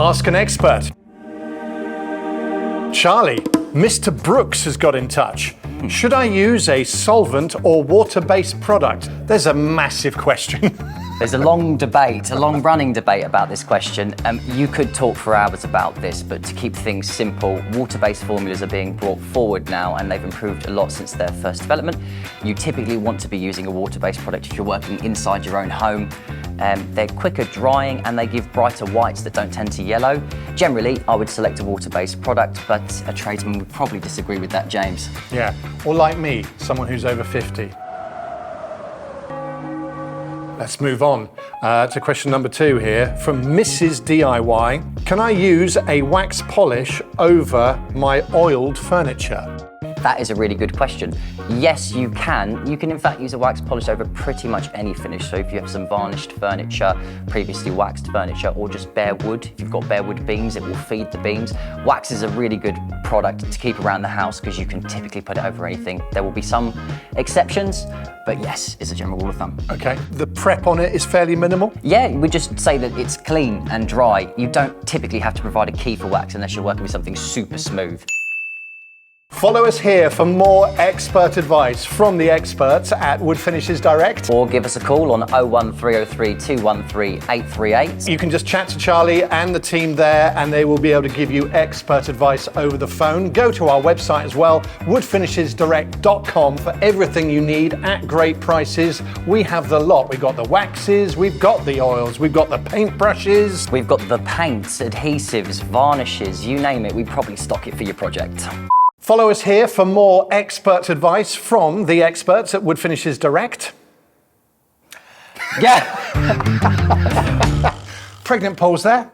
Ask an expert. Charlie, Mr. Brooks has got in touch. Should I use a solvent or water-based product? There's a massive question. There's a long debate, a long-running debate about this question. You could talk for hours about this, but to keep things simple, water-based formulas are being brought forward now, and they've improved a lot since their first development. You typically want to be using a water-based product if you're working inside your own home. They're quicker drying and they give brighter whites that don't tend to yellow. Generally, I would select a water-based product, but a tradesman would probably disagree with that, James. Yeah, or like me, someone who's over 50. Let's move on to question number 2 here from Mrs. DIY. Can I use a wax polish over my oiled furniture? That is a really good question. Yes, you can. You can in fact use a wax polish over pretty much any finish. So if you have some varnished furniture, previously waxed furniture, or just bare wood, if you've got bare wood beams, it will feed the beams. Wax is a really good product to keep around the house because you can typically put it over anything. There will be some exceptions, but yes, it's a general rule of thumb. Okay, the prep on it is fairly minimal? Yeah, we just say that it's clean and dry. You don't typically have to provide a key for wax unless you're working with something super smooth. Follow us here for more expert advice from the experts at Wood Finishes Direct. Or give us a call on 01303 213 838. You can just chat to Charlie and the team there and they will be able to give you expert advice over the phone. Go to our website as well, woodfinishesdirect.com, for everything you need at great prices. We have the lot. We've got the waxes, we've got the oils, we've got the paint brushes. We've got the paints, adhesives, varnishes, you name it, we probably stock it for your project. Follow us here for more expert advice from the experts at Wood Finishes Direct. Yeah. Pregnant pause there.